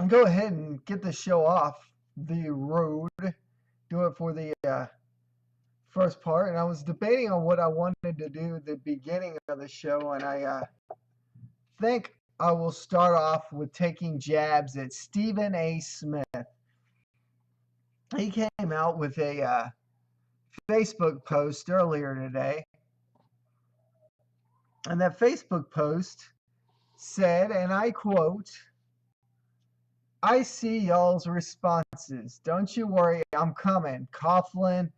go ahead and get the show off the road. Do it for the first part. And I was debating on what I wanted to do at the beginning of the show, and I think I will start off with taking jabs at Stephen A. Smith. He came out with a Facebook post earlier today, and that Facebook post said, and I quote, "I see y'all's responses. Don't you worry, I'm coming. Coughlin,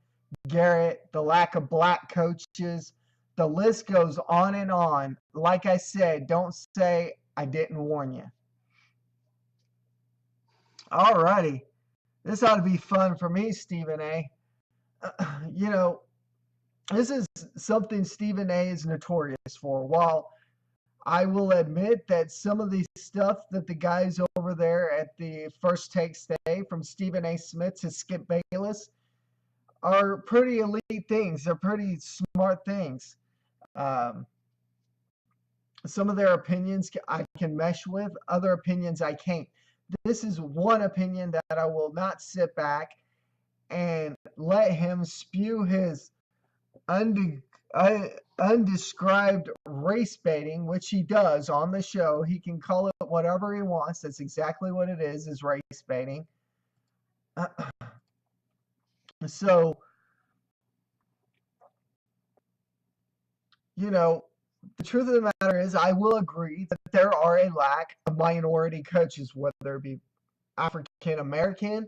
Garrett, the lack of black coaches, the list goes on and on. Like I said, don't say I didn't warn you." Alrighty. This ought to be fun for me, Stephen A. You know, this is something Stephen A is notorious for. While I will admit that some of the stuff that the guys over there at the First Take say, from Stephen A. Smith to Skip Bayless, are pretty elite things. They're pretty smart things. Um, some of their opinions I can mesh with, other opinions I can't. This is one opinion that I will not sit back and let him spew his undescribed race baiting, which he does on the show. He can call it whatever he wants. That's exactly what it is race baiting. So, you know, the truth of the matter is, I will agree that there are a lack of minority coaches, whether it be African American,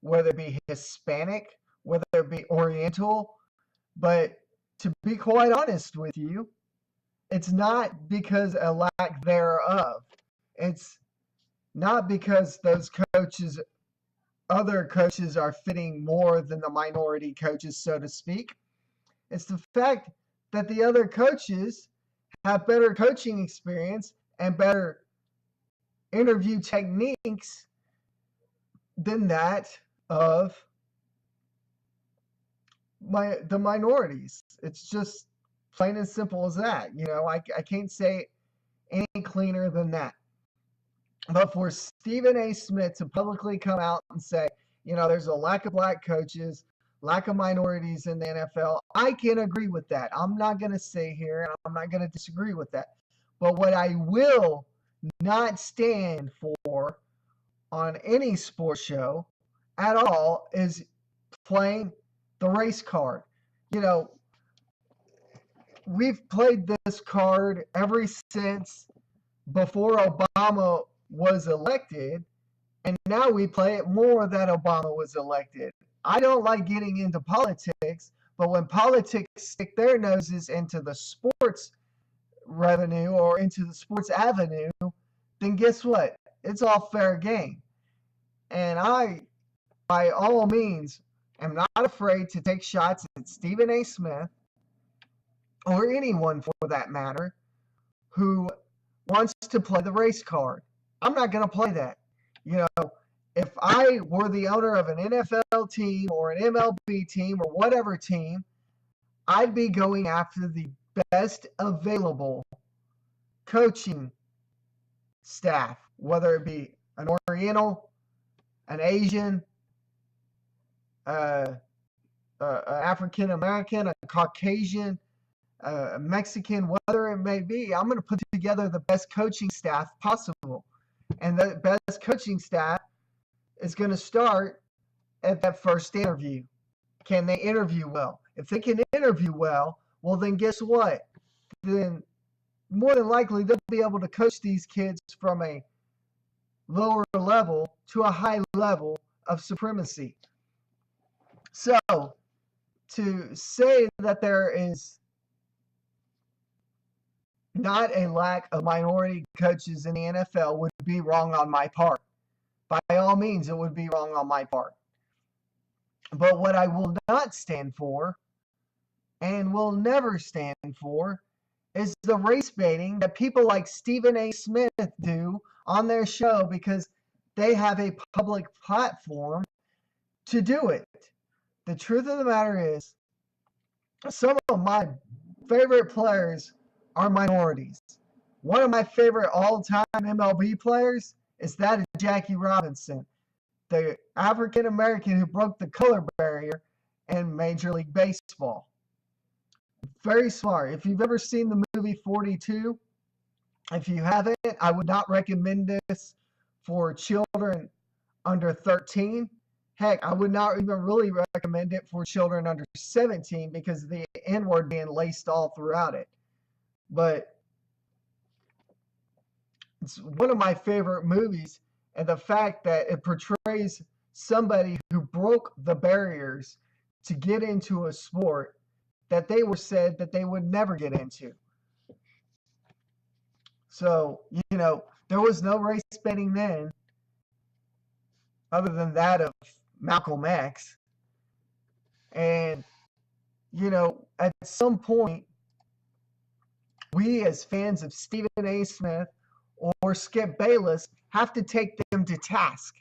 whether it be Hispanic, whether it be Oriental. But to be quite honest with you, it's not because a lack thereof. It's not because those coaches, other coaches, are fitting more than the minority coaches, so to speak. It's the fact that the other coaches have better coaching experience and better interview techniques than that of the minorities. It's just plain and simple as that. I can't say any cleaner than that. But for Stephen A. Smith to publicly come out and say, there's a lack of black coaches, lack of minorities in the NFL, I can agree with that. I'm not going to say here, and I'm not going to disagree with that. But what I will not stand for on any sports show at all is playing the race card. You know, we've played this card ever since before Obama was elected, and now we play it more that Obama was elected. I don't like getting into politics, but when politics stick their noses into the sports revenue or into the sports avenue, then guess what? It's all fair game. And I, by all means, am not afraid to take shots at Stephen A. Smith, or anyone for that matter, who wants to play the race card. I'm not going to play that. You know, if I were the owner of an NFL team or an MLB team or whatever team, I'd be going after the best available coaching staff, whether it be an Oriental, an Asian, uh, African American, a Caucasian, Mexican, whatever it may be. I'm going to put together the best coaching staff possible. And the best coaching staff is going to start at that first interview. Can they interview well? If they can interview well, then guess what? Then more than likely they'll be able to coach these kids from a lower level to a high level of supremacy. So, to say that there is not a lack of minority coaches in the NFL would be wrong on my part. By all means, it would be wrong on my part. But what I will not stand for, and will never stand for, is the race baiting that people like Stephen A. Smith do on their show because they have a public platform to do it. The truth of the matter is, some of my favorite players are minorities. One of my favorite all-time MLB players is that of Jackie Robinson, the African American who broke the color barrier in Major League Baseball. Very smart. If you've ever seen the movie 42, if you haven't, I would not recommend this for children under 13. Heck, I would not even really recommend it for children under 17 because of the N word being laced all throughout it. But it's one of my favorite movies, and the fact that it portrays somebody who broke the barriers to get into a sport that they were said that they would never get into. So, there was no race baiting then, other than that of Malcolm X. And, at some point, we as fans of Stephen A. Smith or Skip Bayless have to take them to task.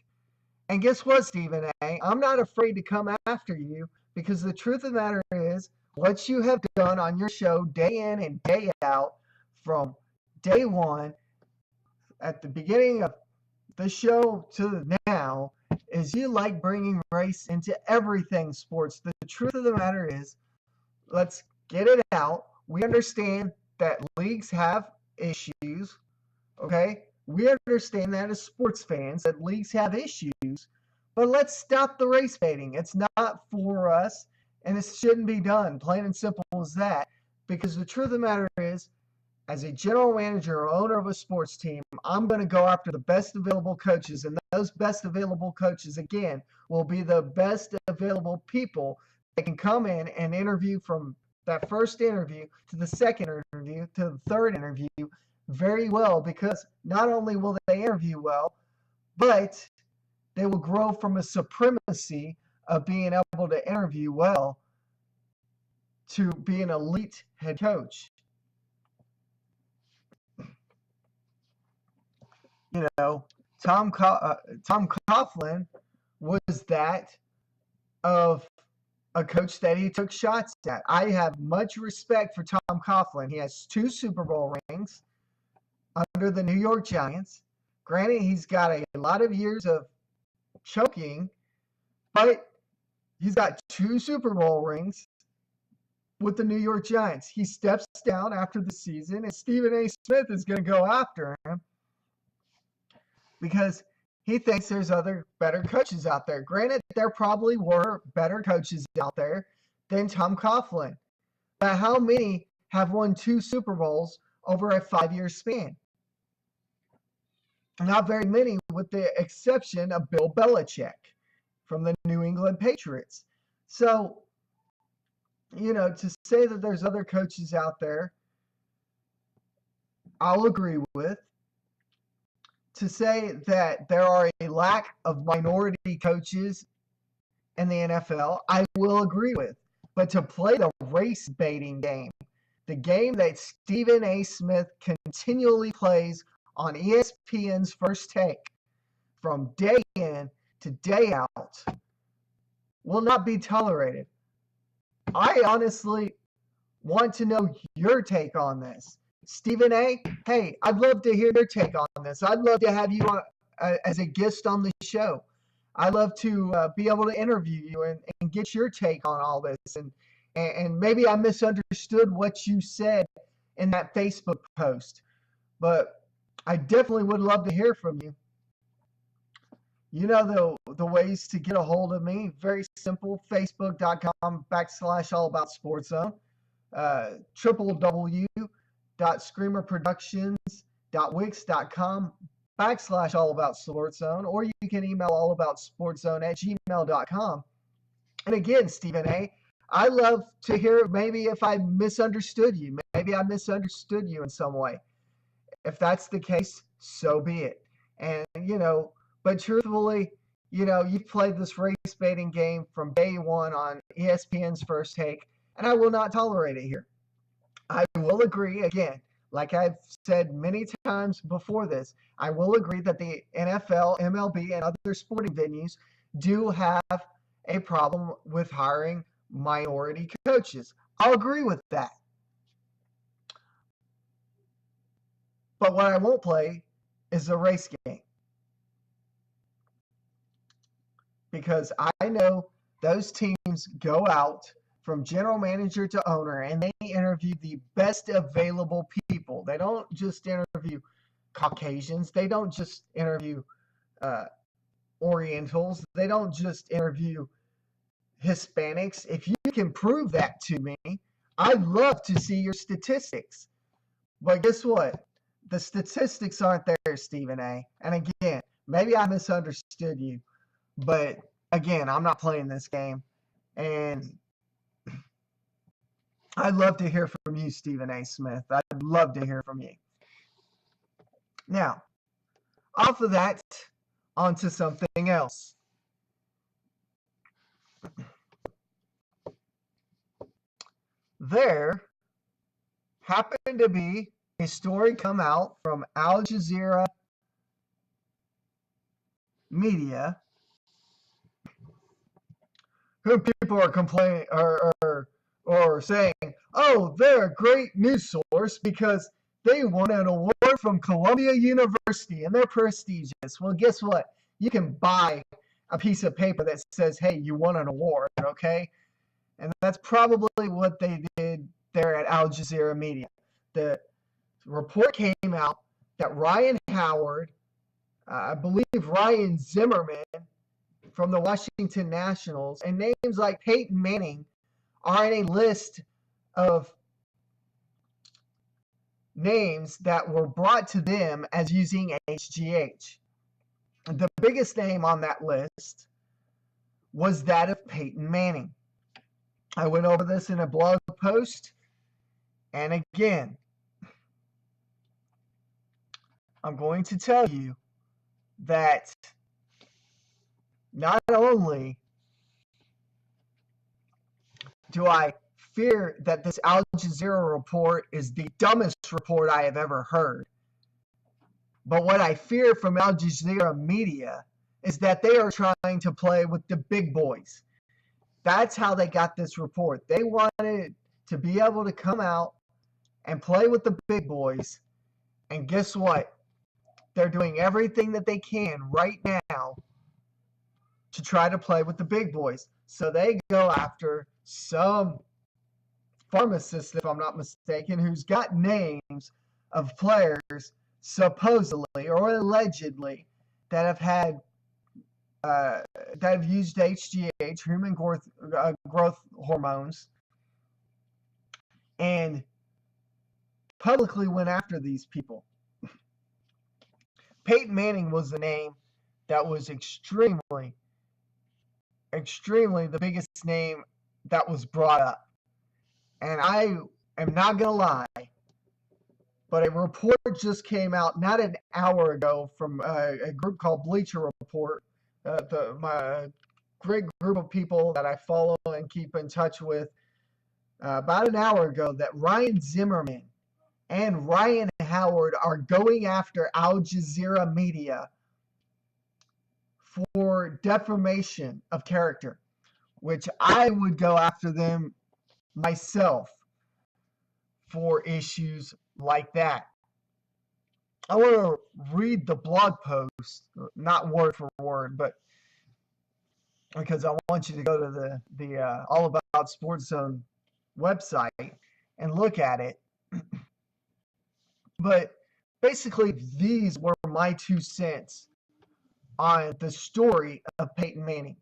And guess what, Stephen A? I'm not afraid to come after you because the truth of the matter is what you have done on your show day in and day out from day one at the beginning of the show to now is you like bringing race into everything sports. The truth of the matter is, let's get it out. We understand that leagues have issues, okay? We understand that as sports fans that leagues have issues, but let's stop the race baiting. It's not for us, and it shouldn't be done. Plain and simple as that. Because the truth of the matter is, as a general manager or owner of a sports team, I'm going to go after the best available coaches, and those best available coaches, again, will be the best available people that can come in and interview from that first interview to the second interview to the third interview very well, because not only will they interview well, but they will grow from a supremacy of being able to interview well to be an elite head coach. Tom Coughlin was that of a coach that he took shots at. I have much respect for Tom Coughlin. He has 2 Super Bowl rings under the New York Giants. Granted, he's got a lot of years of choking, but he's got 2 Super Bowl rings with the New York Giants. He steps down after the season, and Stephen A. Smith is going to go after him because he thinks there's other better coaches out there. Granted, there probably were better coaches out there than Tom Coughlin. But how many have won 2 Super Bowls over a 5-year span? Not very many, with the exception of Bill Belichick from the New England Patriots. So, to say that there's other coaches out there, I'll agree with. To say that there are a lack of minority coaches in the NFL, I will agree with. But to play the race baiting game, the game that Stephen A. Smith continually plays on ESPN's First Take from day in to day out, will not be tolerated. I honestly want to know your take on this. Stephen A., hey, I'd love to hear your take on this. I'd love to have you as a guest on the show. I'd love to be able to interview you and get your take on all this. And maybe I misunderstood what you said in that Facebook post, but I definitely would love to hear from you. You know the ways to get a hold of me. Very simple. Facebook.com/allaboutsportszone. www.screamerproductions.wix.com/allaboutsportszone, or you can email allaboutsportszone@gmail.com. And again, Stephen A., I love to hear maybe if I misunderstood you. Maybe I misunderstood you in some way. If that's the case, so be it. And, but truthfully, you've played this race baiting game from day one on ESPN's First Take, and I will not tolerate it here. I will agree, again, like I've said many times before this, I will agree that the NFL, MLB, and other sporting venues do have a problem with hiring minority coaches. I'll agree with that. But what I won't play is the race game. because I know those teams go out from general manager to owner and they interview the best available people. They don't just interview Caucasians. They don't just interview uh, Orientals. They don't just interview Hispanics. If you can prove that to me, I'd love to see your statistics. But guess what? The statistics aren't there, Stephen A. And again, maybe I misunderstood you, but again, I'm not playing this game. And I'd love to hear from you, Stephen A. Smith. I'd love to hear from you. Now, off of that, onto something else. There happened to be a story come out from Al Jazeera Media, who people are complaining or saying, oh, they're a great news source because they won an award from Columbia University and they're prestigious. Well, guess what? You can buy a piece of paper that says, hey, you won an award, okay? And that's probably what they did there at Al Jazeera Media. The report came out that Ryan Howard, I believe Ryan Zimmerman from the Washington Nationals, and names like Peyton Manning are in a list of names that were brought to them as using HGH. The biggest name on that list was that of Peyton Manning. I went over this in a blog post, and again, I'm going to tell you that not only do I fear that this Al Jazeera report is the dumbest report I have ever heard, but what I fear from Al Jazeera Media is that they are trying to play with the big boys. That's how they got this report. They wanted to be able to come out and play with the big boys. And guess what? They're doing everything that they can right now to try to play with the big boys. So they go after some pharmacist, if I'm not mistaken, who's got names of players supposedly or allegedly that have had that have used HGH, human growth hormones, and publicly went after these people. Peyton Manning was the name that was extremely the biggest name that was brought up. And I am not going to lie, but a report just came out not an hour ago from a group called Bleacher Report, my great group of people that I follow and keep in touch with, about an hour ago, that Ryan Zimmerman and Ryan Howard are going after Al Jazeera Media for defamation of character, which I would go after them myself for issues like that. I want to read the blog post, not word for word, but because I want you to go to the All About Sports Zone website and look at it. But basically, these were my 2 cents on the story of Peyton Manning.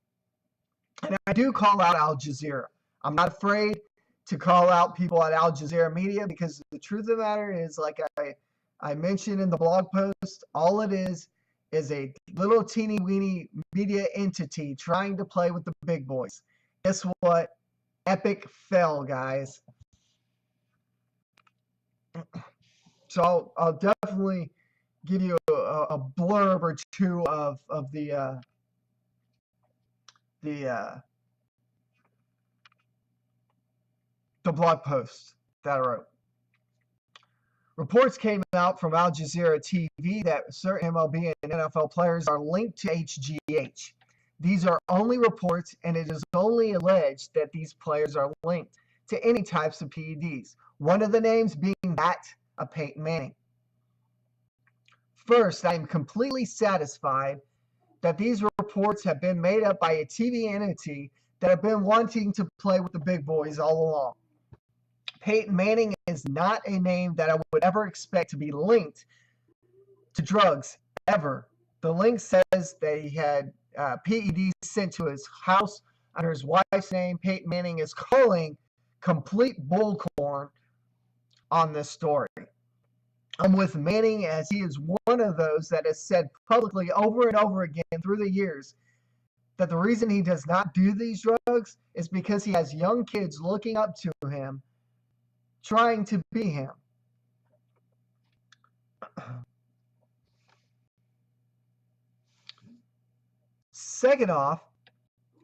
And I do call out Al Jazeera. I'm not afraid to call out people at Al Jazeera Media because the truth of the matter is, like I mentioned in the blog post, all it is a little teeny weeny media entity trying to play with the big boys. Guess what? Epic fail, guys. So I'll definitely give you a blurb or two of the blog post that I wrote. Reports came out from Al Jazeera TV that certain MLB and NFL players are linked to HGH. These are only reports, and it is only alleged that these players are linked to any types of PEDs. One of the names being that of Peyton Manning. First, I am completely satisfied that these reports reports have been made up by a TV entity that have been wanting to play with the big boys all along. Peyton Manning is not a name that I would ever expect to be linked to drugs, ever. The link says that he had PEDs sent to his house under his wife's name. Peyton Manning is calling complete bullcorn on this story. I'm with Manning, as he is one of those that has said publicly over and over again through the years that the reason he does not do these drugs is because he has young kids looking up to him, trying to be him. Second off,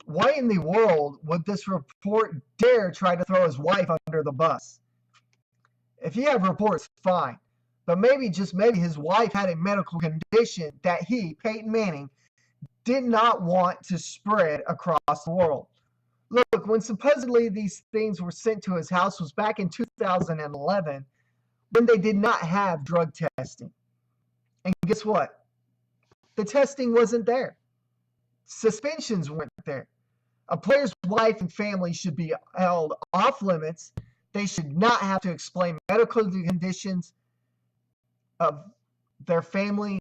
why in the world would this report dare try to throw his wife under the bus? If you have reports, fine. But maybe, just maybe, his wife had a medical condition that he, Peyton Manning, did not want to spread across the world. Look, when supposedly these things were sent to his house was back in 2011, when they did not have drug testing. And guess what? The testing wasn't there. Suspensions weren't there. A player's wife and family should be held off limits. They should not have to explain medical conditions of their family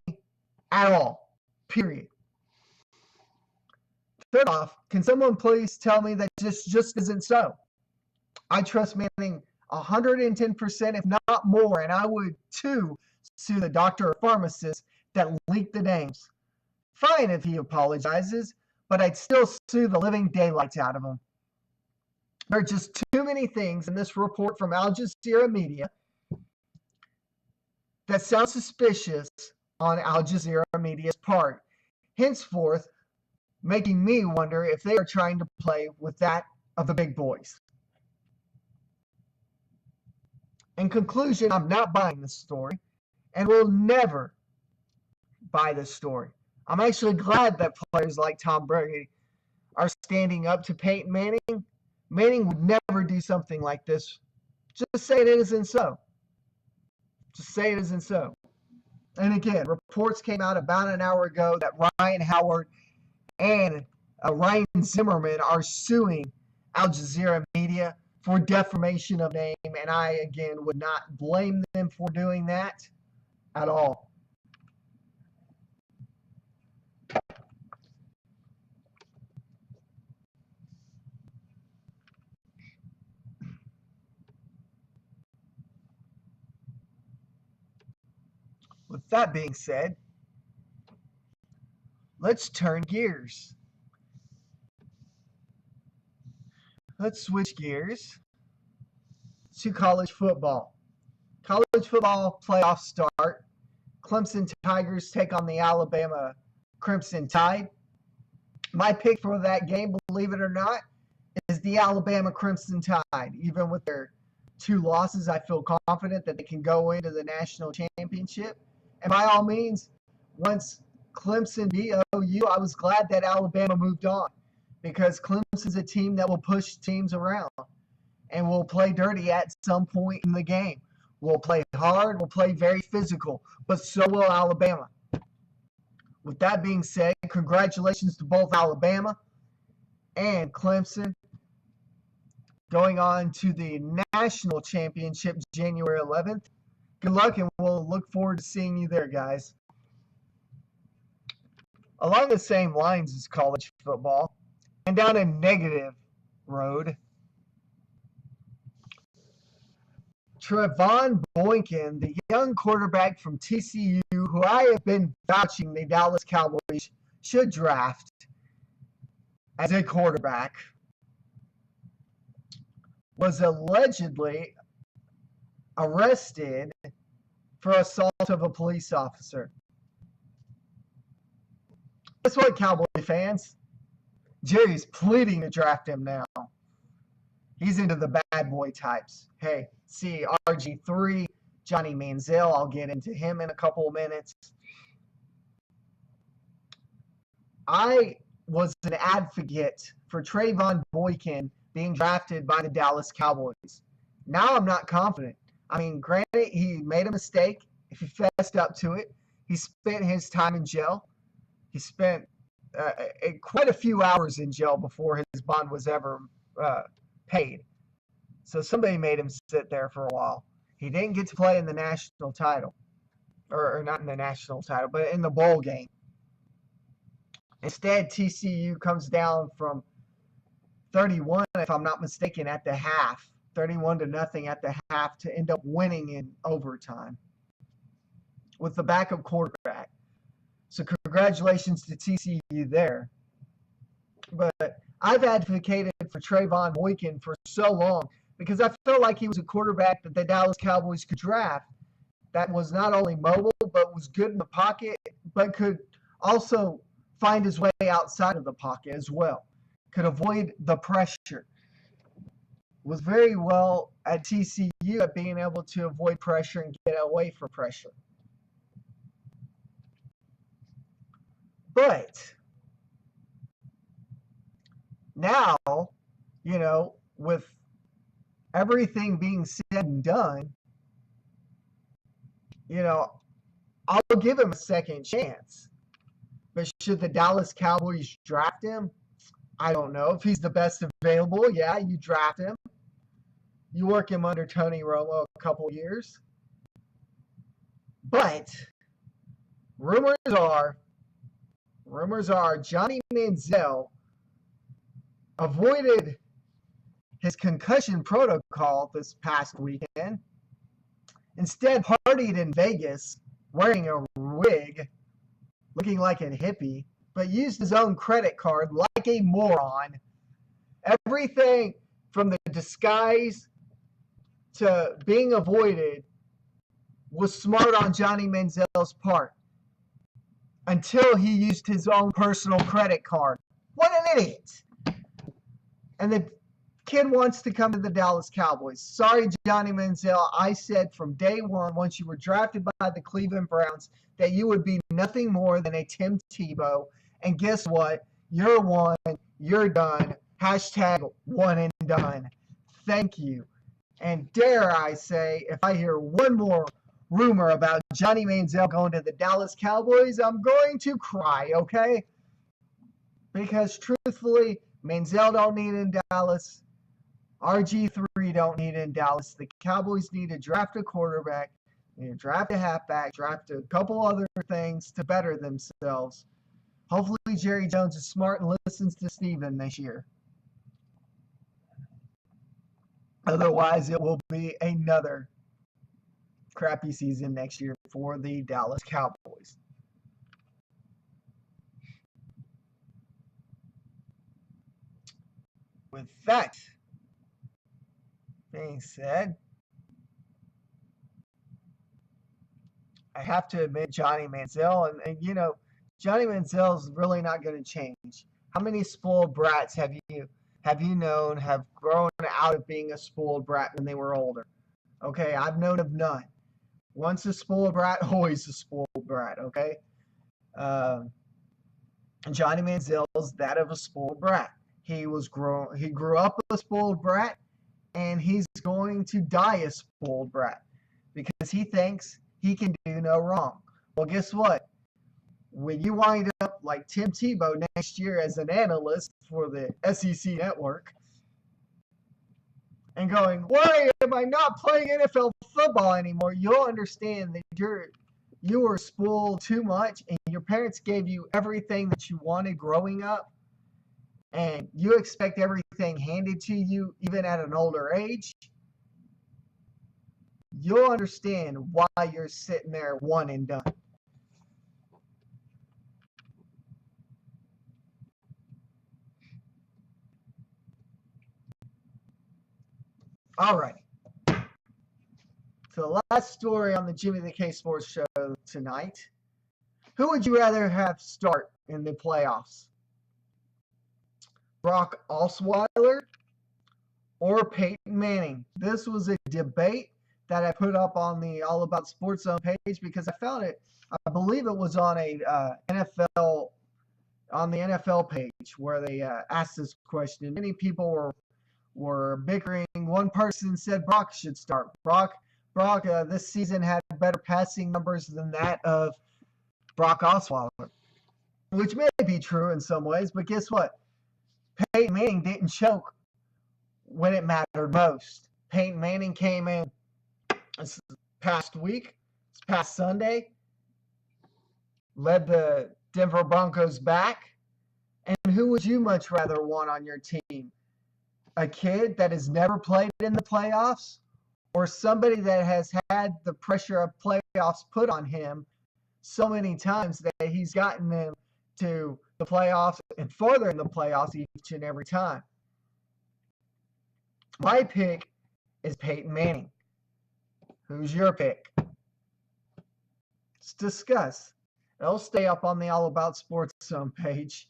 at all, period. Third off, can someone please tell me that this just isn't so? I trust Manning 110%, if not more, and I would too sue the doctor or pharmacist that leaked the names. Fine if he apologizes, but I'd still sue the living daylights out of him. There are just too many things in this report from Al Jazeera Media that sound suspicious on Al Jazeera Media's part, henceforth making me wonder if they are trying to play with that of the big boys. In conclusion, I'm not buying this story and will never buy this story. I'm actually glad that players like Tom Brady are standing up to Peyton Manning. Manning would never do something like this. Just say it isn't so. Just say it isn't so. And again, reports came out about an hour ago that Ryan Howard and Ryan Zimmerman are suing Al Jazeera Media for defamation of name, and I, again, would not blame them for doing that at all. With that being said, let's turn gears. Let's switch gears to college football. College football playoffs start. Clemson Tigers take on the Alabama Crimson Tide. My pick for that game, believe it or not, is the Alabama Crimson Tide. Even with their 2 losses, I feel confident that they can go into the national championship. And by all means, once Clemson beat OU, I was glad that Alabama moved on, because Clemson's a team that will push teams around and will play dirty at some point in the game. We'll play hard, we'll play very physical, but so will Alabama. With that being said, congratulations to both Alabama and Clemson going on to the national championship January 11th. Good luck, and we'll look forward to seeing you there, guys. Along the same lines as college football, and down a negative road, Trevone Boykin, the young quarterback from TCU, who I have been vouching the Dallas Cowboys should draft as a quarterback, was allegedly arrested for assault of a police officer. Guess what, Cowboy fans? Jerry's pleading to draft him now. He's into the bad boy types. Hey, see RG3, Johnny Manziel. I'll get into him in a couple of minutes. I was an advocate for Trevone Boykin being drafted by the Dallas Cowboys. Now I'm not confident. I mean, granted, he made a mistake. If he fessed up to it, he spent his time in jail. He spent quite a few hours in jail before his bond was ever paid. So somebody made him sit there for a while. He didn't get to play in the national title, or not in the national title, but in the bowl game. Instead, TCU comes down from 31, if I'm not mistaken, at the half, 31-0 at the half, to end up winning in overtime with the backup quarterback. So congratulations to TCU there. But I've advocated for Trayvon Boykin for so long because I felt like he was a quarterback that the Dallas Cowboys could draft that was not only mobile but was good in the pocket, but could also find his way outside of the pocket as well. Could avoid the pressure. Was very well at TCU at being able to avoid pressure and get away from pressure. But now, with everything being said and done, I'll give him a second chance. But should the Dallas Cowboys draft him? I don't know. If he's the best available, yeah, you draft him. You work him under Tony Romo a couple years. But rumors are Johnny Manziel avoided his concussion protocol this past weekend. Instead, partied in Vegas wearing a wig, looking like a hippie, but used his own credit card like a moron. Everything from the disguise to being avoided was smart on Johnny Manziel's part until he used his own personal credit card. What an idiot. And the kid wants to come to the Dallas Cowboys. Sorry, Johnny Manziel. I said from day one, once you were drafted by the Cleveland Browns, that you would be nothing more than a Tim Tebow. And guess what? You're one. You're done. Hashtag one and done. Thank you. And dare I say, if I hear one more rumor about Johnny Manziel going to the Dallas Cowboys, I'm going to cry, okay? Because truthfully, Manziel don't need in Dallas. RG3 don't need in Dallas. The Cowboys need to draft a quarterback, need to draft a halfback, draft a couple other things to better themselves. Hopefully Jerry Jones is smart and listens to Steven this year. Otherwise, it will be another crappy season next year for the Dallas Cowboys. With that being said, I have to admit Johnny Manziel, and Johnny Manziel is really not going to change. How many spoiled brats have you known have grown out of being a spoiled brat when they were older? Okay, I've known of none. Once a spoiled brat, always a spoiled brat. Okay, Johnny Manziel is that of a spoiled brat. He grew up a spoiled brat, and he's going to die a spoiled brat because he thinks he can do no wrong. Well, guess what? When you wind up like Tim Tebow next year as an analyst for the SEC network and going, why am I not playing NFL football anymore? You'll understand that you were spoiled too much and your parents gave you everything that you wanted growing up, and you expect everything handed to you even at an older age. You'll understand why you're sitting there one and done. All right. So the last story on the Jimmy the K Sports Show tonight. Who would you rather have start in the playoffs? Brock Osweiler or Peyton Manning? This was a debate that I put up on the All About Sports Zone page because I found it. I believe it was on the NFL page where they asked this question. Many people were bickering. One person said Brock should start. Brock this season had better passing numbers than that of Brock Osweiler. which may be true in some ways, but guess what? Peyton Manning didn't choke when it mattered most. Peyton Manning came in this past week, this past Sunday, led the Denver Broncos back. And who would you much rather want on your team? A kid that has never played in the playoffs, or somebody that has had the pressure of playoffs put on him so many times that he's gotten them to the playoffs and further in the playoffs each and every time? My pick is Peyton Manning. Who's your pick? Let's discuss. It'll stay up on the All About Sports Zone page.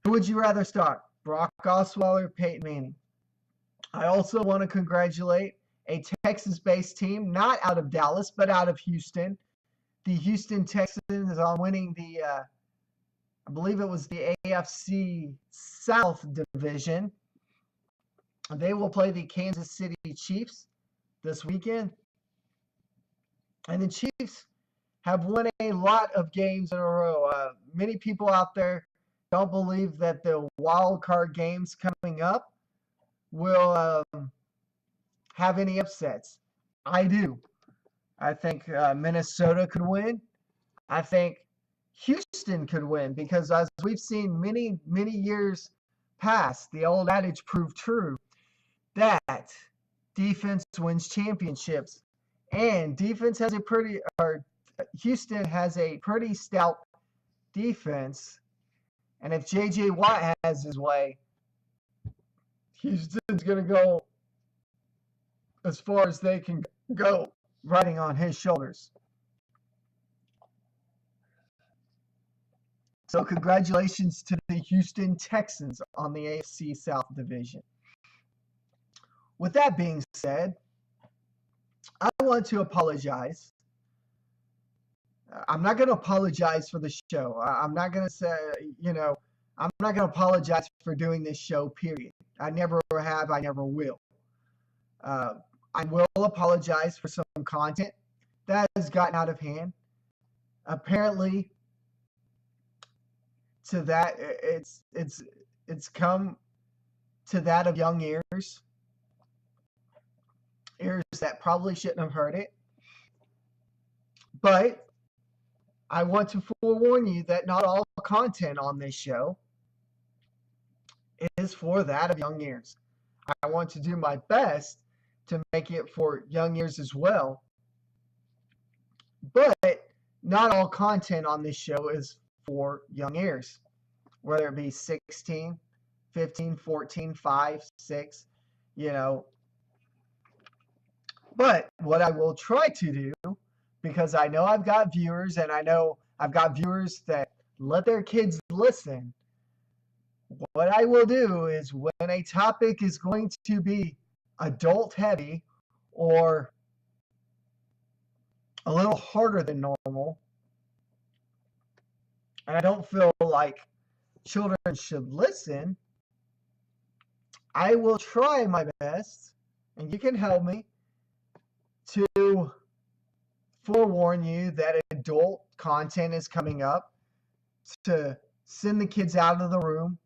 Who would you rather start, Brock Osweiler or Peyton Manning? I also want to congratulate a Texas-based team, not out of Dallas, but out of Houston. The Houston Texans on winning the, I believe it was the AFC South division. They will play the Kansas City Chiefs this weekend. And the Chiefs have won a lot of games in a row. Many people out there don't believe that the wild card games coming up will have any upsets. I do. I think Minnesota could win. I think Houston could win because as we've seen many, many years past, the old adage proved true that defense wins championships. And defense has Houston has a pretty stout defense. And if J.J. Watt has his way, Houston's going to go as far as they can go, riding on his shoulders. So congratulations to the Houston Texans on the AFC South Division. With that being said, I want to apologize. I'm not going to apologize for the show. I'm not going to say, I'm not going to apologize for doing this show, period. I never have, I never will. I will apologize for some content that has gotten out of hand. Apparently, to that, it's come to that of young ears that probably shouldn't have heard it. But I want to forewarn you that not all content on this show is for that of young ears. I want to do my best to make it for young ears as well. But not all content on this show is for young ears, whether it be 16, 15, 14, 5, 6, But what I will try to do, because I know I've got viewers and I know I've got viewers that let their kids listen, what I will do is when a topic is going to be adult heavy or a little harder than normal, and I don't feel like children should listen, I will try my best, and you can help me, to forewarn you that adult content is coming up, to send the kids out of the room,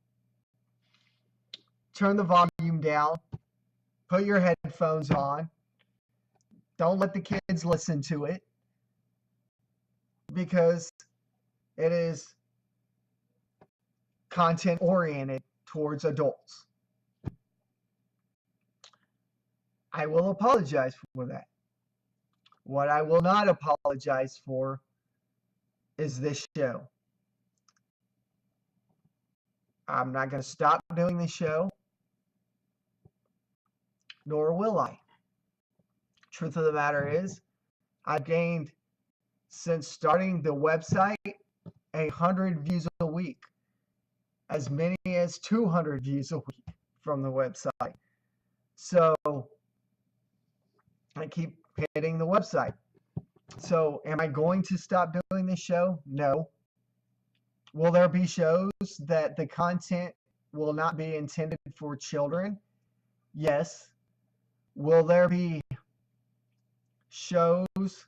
turn the volume down, put your headphones on, don't let the kids listen to it, because it is content oriented towards adults. I will apologize for that. What I will not apologize for is this show. I'm not going to stop doing this show, nor will I. Truth of the matter is, I've gained, since starting the website, 100 views a week, as many as 200 views a week from the website. So I keep hitting the website. So am I going to stop doing this show? No. Will there be shows that the content will not be intended for children? Yes. Will there be shows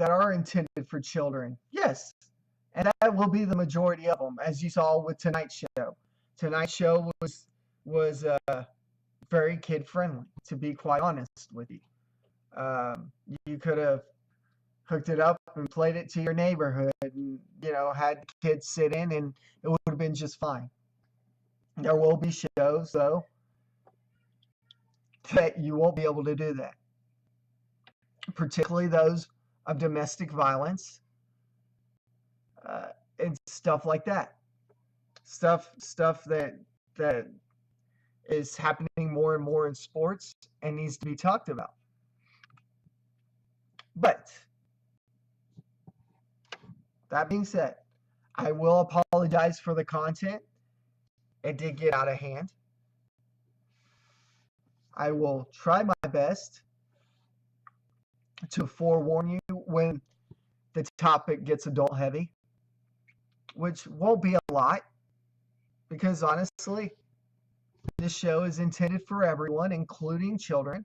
that are intended for children. Yes, and that will be the majority of them, as you saw with tonight's show. Tonight's show was very kid friendly, to be quite honest with you. You could have hooked it up and played it to your neighborhood, and had kids sit in, and it would have been just fine. There will be shows though that you won't be able to do that, particularly those of domestic violence uh, and stuff like that. Stuff that is happening more and more in sports and needs to be talked about. But that being said, I will apologize for the content. It did get out of hand. I will try my best to forewarn you when the topic gets adult heavy, which won't be a lot, because honestly, this show is intended for everyone, including children.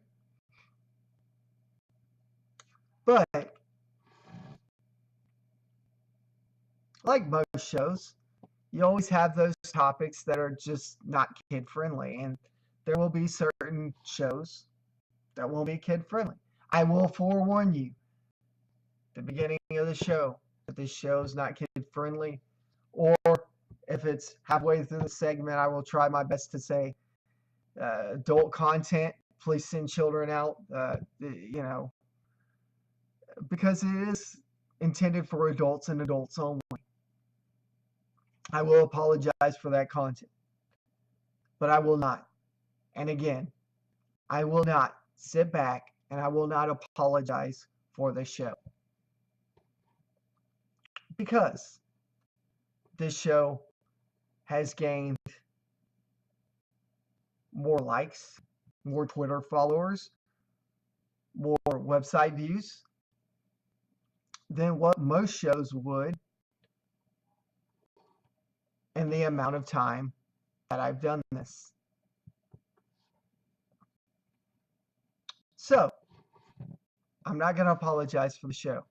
But like most shows, you always have those topics that are just not kid friendly, and there will be certain shows that won't be kid friendly. I will forewarn you at the beginning of the show that this show is not kid friendly, or if it's halfway through the segment, I will try my best to say adult content. Please send children out. Because it is intended for adults and adults only. I will apologize for that content, but I will not. And again, I will not sit back and I will not apologize for the show, because this show has gained more likes, more Twitter followers, more website views than what most shows would in the amount of time that I've done this. So, I'm not going to apologize for the show.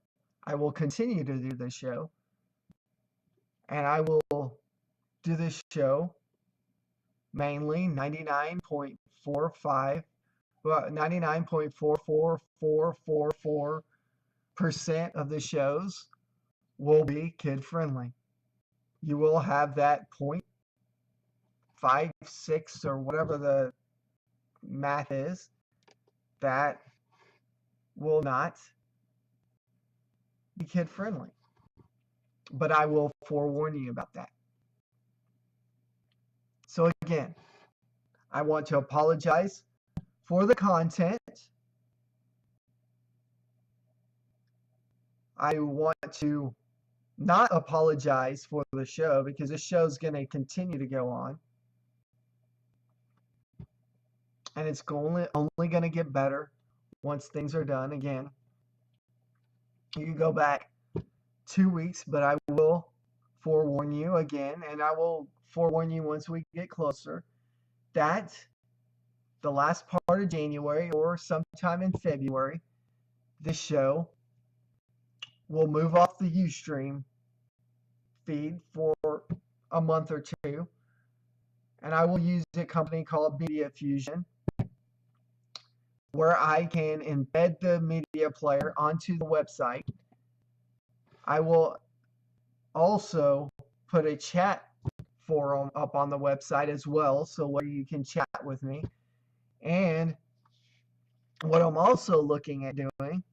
I will continue to do this show, and I will do this show mainly 99.44444% of the shows will be kid friendly. You will have that 0.56 or whatever the math is that will not be kid friendly. But I will forewarn you about that. So again, I want to apologize for the content. I want to not apologize for the show, because the show's going to continue to go on. And it's only going to get better once things are done. Again, you can go back 2 weeks, but I will forewarn you again, and I will forewarn you once we get closer, that the last part of January or sometime in February, this show will move off the Ustream feed for a month or two, and I will use a company called Media Fusion, where I can embed the media player onto the website. I will also put a chat forum up on the website as well, so where you can chat with me. And what I'm also looking at doing,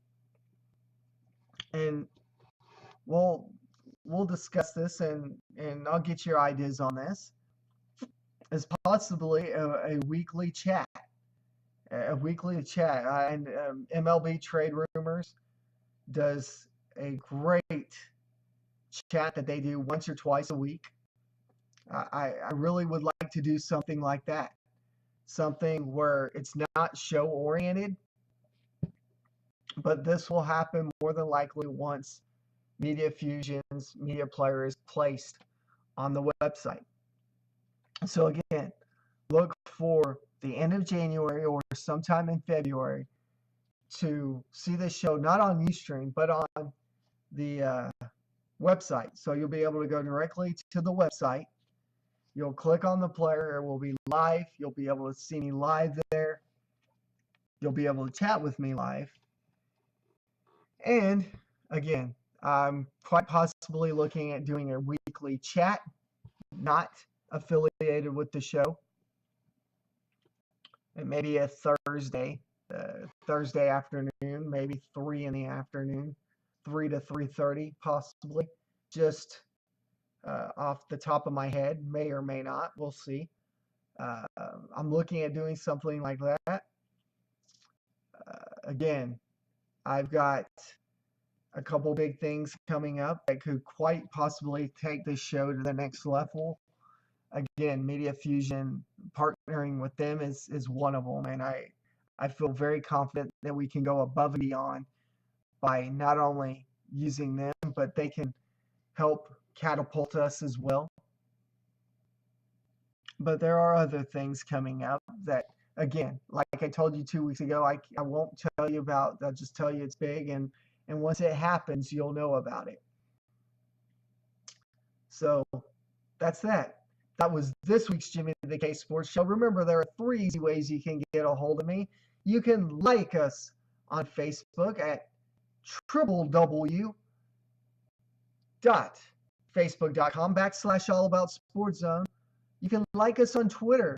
and we'll discuss this, and I'll get your ideas on this, is possibly a weekly chat. And MLB Trade Rumors does a great chat that they do once or twice a week. I really would like to do something like that. Something where it's not show oriented, but this will happen more than likely once Media Fusion's media player is placed on the website. So again, look for the end of January or sometime in February to see this show not on Ustream, but on the website. So you'll be able to go directly to the website. You'll click on the player. It will be live. You'll be able to see me live there. You'll be able to chat with me live. And again, I'm quite possibly looking at doing a weekly chat, not affiliated with the show. And maybe a Thursday afternoon, maybe 3 in the afternoon, 3 to 3:30 possibly. Just off the top of my head, may or may not. We'll see. I'm looking at doing something like that. Again, I've got a couple big things coming up that could quite possibly take this show to the next level. Again, Media Fusion, partnering with them is one of them, and I feel very confident that we can go above and beyond by not only using them, but they can help catapult us as well. But there are other things coming up that, again, like I told you 2 weeks ago, I won't tell you about. I'll just tell you it's big, and once it happens, you'll know about it. So that's that. That was this week's Jimmy the K Sports Show. Remember, there are 3 easy ways you can get a hold of me. You can like us on Facebook at www.facebook.com/allaboutsportszone. You can like us on Twitter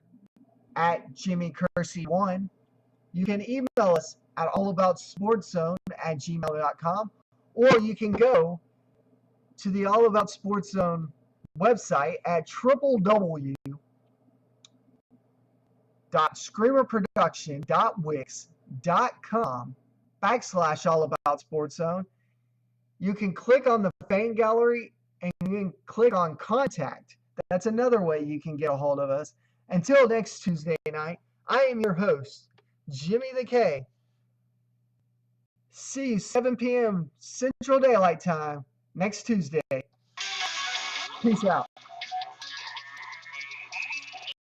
at JimmyKersey1. You can email us at allaboutsportszone@gmail.com, or you can go to the All About Sports Zone website at www.screamerproduction.wix.com/allaboutsportszone. You can click on the fan gallery and you can click on contact. That's another way you can get a hold of us. Until next Tuesday night, I am your host, Jimmy the K. See you 7 p.m. Central Daylight Time next Tuesday. Peace out.